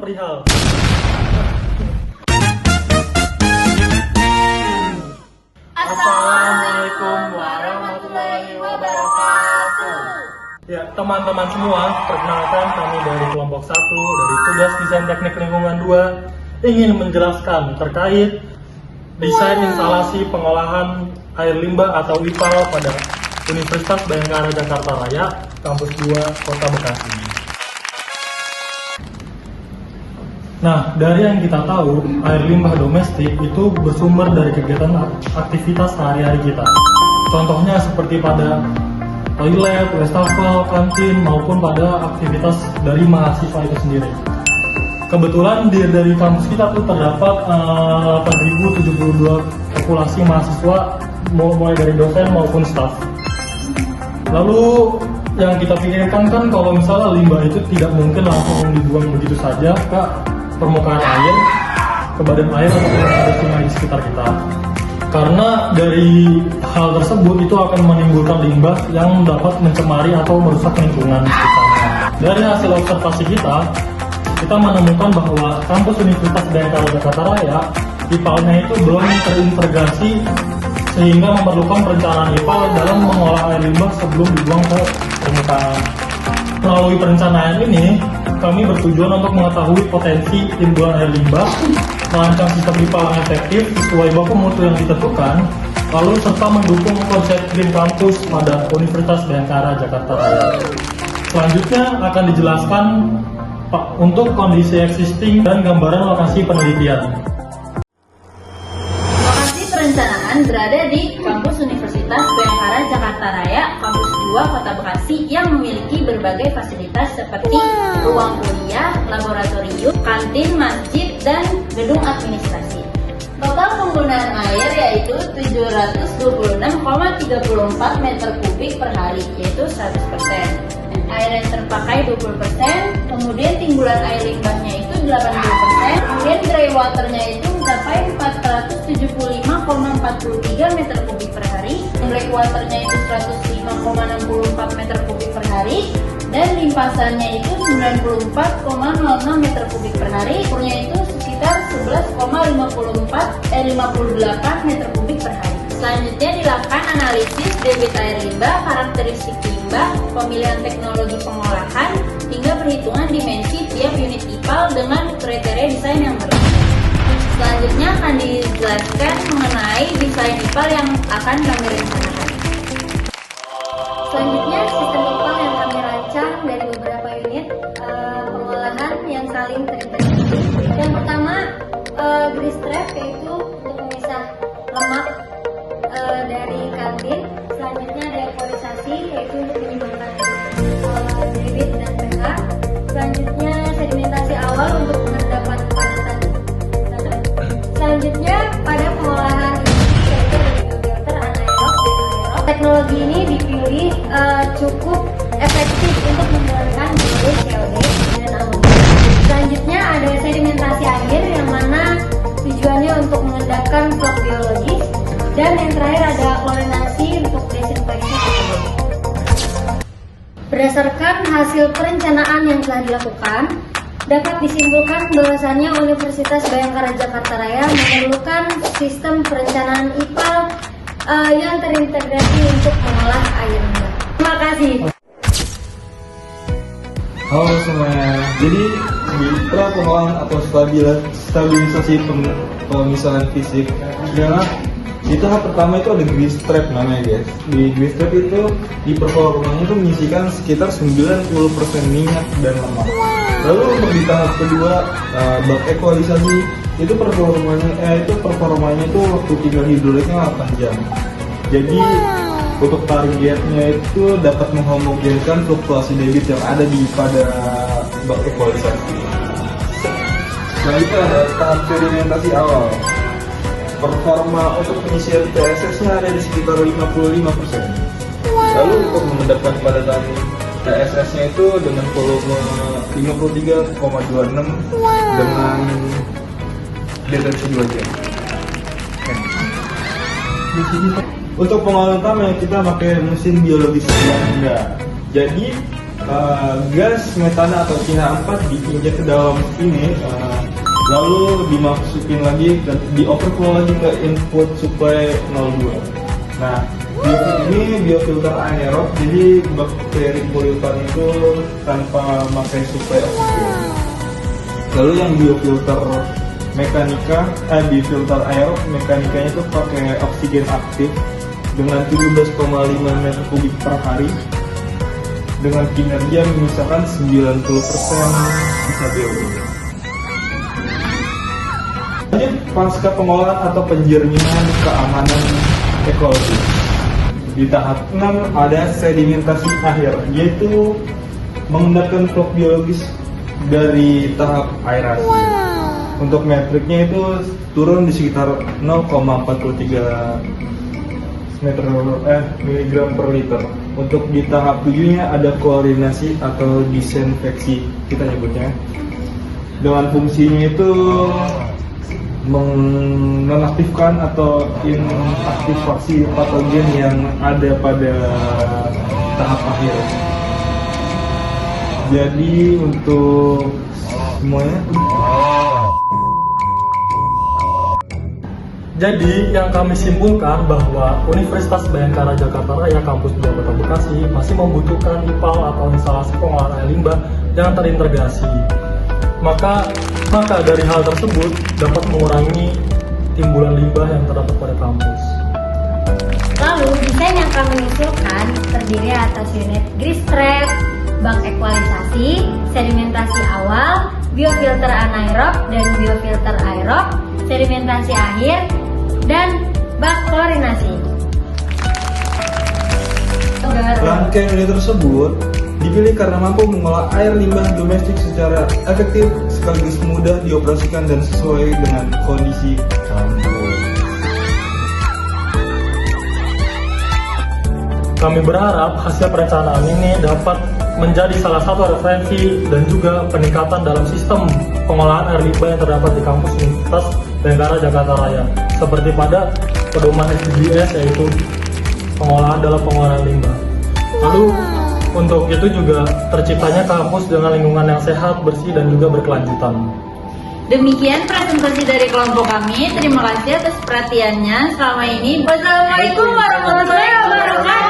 perihal. Assalamualaikum warahmatullahi wabarakatuh. Ya, teman-teman semua, perkenalkan kami dari kelompok 1 dari tugas desain teknik lingkungan 2 ingin menjelaskan terkait desain instalasi pengolahan air limbah atau IPAL pada Universitas Bhayangkara Jakarta Raya, Kampus 2, Kota Bekasi. Nah, dari yang kita tahu, air limbah domestik itu bersumber dari kegiatan aktivitas sehari-hari kita. Contohnya seperti pada toilet, wastafel, kantin, maupun pada aktivitas dari mahasiswa itu sendiri. Kebetulan dari kampus kita tuh terdapat 8.072 populasi mahasiswa, mulai dari dosen maupun staf. Lalu yang kita pikirkan kan kalau misalnya limbah itu tidak mungkin langsung dibuang begitu saja ke permukaan air, ke badan air atau ke sungai di sekitar kita. Karena dari hal tersebut itu akan menimbulkan limbah yang dapat mencemari atau merusak lingkungan sekitarnya. Dari hasil observasi kita menemukan bahwa kampus Universitas Bhayangkara Jakarta Raya, IPAL-nya itu belum terintegrasi sehingga memerlukan perencanaan IPAL dalam mengolah air limbah sebelum dibuang ke permukaan. Melalui perencanaan ini, kami bertujuan untuk mengetahui potensi timbulan air limbah, merancang sistem IPAL yang efektif sesuai baku mutu yang ditentukan, lalu serta mendukung konsep Green Campus pada Universitas Bhayangkara Jakarta Raya. Selanjutnya akan dijelaskan untuk kondisi existing dan gambaran lokasi penelitian. Lokasi perencanaan berada di Kampus Universitas Bhayangkara Jakarta Raya, Kampus 2, Kota Bekasi yang memiliki berbagai fasilitas seperti ruang kuliah, laboratorium, kantin, masjid, dan gedung administrasi. Total penggunaan air yaitu 726,34 meter kubik per hari, yaitu 100%. Air yang terpakai 20%, kemudian timbulan air limbahnya itu 80%, kemudian grey waternya itu mencapai 475,43 meter kubik per hari, black waternya itu 105,64 meter kubik per hari, dan limpasannya itu 94,06 meter kubik per hari, ukurnya itu sekitar 11,58 meter kubik per hari. Selanjutnya dilakukan analisis debit air limbah, karakteristik limbah, pemilihan teknologi pengolahan, hingga perhitungan dimensi tiap unit IPAL dengan kriteria desain yang berbeda. Selanjutnya akan dijelaskan mengenai desain IPAL yang akan kami rencanakan. Selanjutnya sistem IPAL yang kami rancang dari beberapa unit pengolahan yang saling terintegrasi. Yang pertama grease trap, yaitu untuk memisah lemak dari kantin. Selanjutnya deporisasi, yaitu untuk menyimbangkan debit dan pH. Selanjutnya sedimentasi awal untuk pengendapan kepadatan. Selanjutnya pada pengolahan industri, yaitu dari filter anaerob dan aerob. Teknologi ini dipilih cukup efektif untuk mengeluarkan biologis COD dan amonia. Selanjutnya ada sedimentasi air yang mana tujuannya untuk mengendapkan flok biologis. Dan yang terakhir ada klorinasi untuk desinfeksi. Berdasarkan hasil perencanaan yang telah dilakukan, dapat disimpulkan bahwasannya Universitas Bhayangkara Jakarta Raya memerlukan sistem perencanaan IPAL yang terintegrasi untuk mengolah air limbah. Terima kasih. Halo semuanya, jadi mitra pengolahan atau stabilisasi pemisahan fisik adalah di tahap pertama itu ada grease trap namanya guys. Di grease trap itu di performanya itu menyisikan sekitar 90% minyak dan lemak. Lalu untuk di tahap kedua bak ekualisasi itu performanya itu waktu tinggal hidroliknya 8 jam. Jadi untuk targetnya itu dapat menghomogenkan fluktuasi debit yang ada pada bak ekualisasi. Selanjutnya ada tahap sedimentasi awal. Performa untuk pengisian TSS-nya ada di sekitar 55%. Lalu untuk mengendapkan kepadatan TSS-nya itu dengan volume 53,26 dengan detensi 2 jam. Untuk pengolahan utama kita pakai mesin biologis ganda. Jadi gas metana atau CH4 diinjek ke dalam sini, lalu dimasukin lagi dan di overflow lagi ke input supply 02. Nah, ini biofilter anaerob, jadi bakteri polutan itu tanpa pakai supply oksigen. Lalu yang biofilter biofilter aerob mekanikanya itu pakai oksigen aktif dengan 17,5 meter kubik per hari dengan kinerja misalkan 90% bisa CO2. Lanjut pasca pengolahan atau penjernihan keamanan ekologi. Di tahap 6 ada sedimentasi akhir, yaitu mengendapkan clock biologis dari tahap aerasi. Untuk metriknya itu turun di sekitar 0,43 miligram per liter. Untuk di tahap 7-nya ada klorinasi atau disinfeksi kita nyebutnya. Dengan fungsinya itu menonaktifkan atau inaktivasi patogen yang ada pada tahap akhir. Jadi untuk semuanya. Jadi yang kami simpulkan bahwa Universitas Bhayangkara Jakarta Raya Kampus 2 Kota Bekasi masih membutuhkan IPAL atau instalasi pengolahan air limbah yang terintegrasi. Maka dari hal tersebut dapat mengurangi timbulan limbah yang terdapat pada kampus. Lalu desain yang kami usulkan terdiri atas unit grease trap, bak ekualisasi, sedimentasi awal, biofilter anaerob dan biofilter aerob, sedimentasi akhir, dan bak klorinasi. Rangkaian unit tersebut dipilih karena mampu mengolah air limbah domestik secara efektif sekaligus mudah dioperasikan dan sesuai dengan kondisi kampus. Kami berharap hasil perencanaan ini dapat menjadi salah satu referensi dan juga peningkatan dalam sistem pengolahan air limbah yang terdapat di kampus Universitas Bhayangkara Jakarta Raya, seperti pada pedoman SDGs, yaitu pengolahan dalam pengolahan limbah. Lalu untuk itu juga terciptanya kampus dengan lingkungan yang sehat, bersih, dan juga berkelanjutan. Demikian presentasi dari kelompok kami. Terima kasih atas perhatiannya selama ini. Wassalamualaikum warahmatullahi wabarakatuh.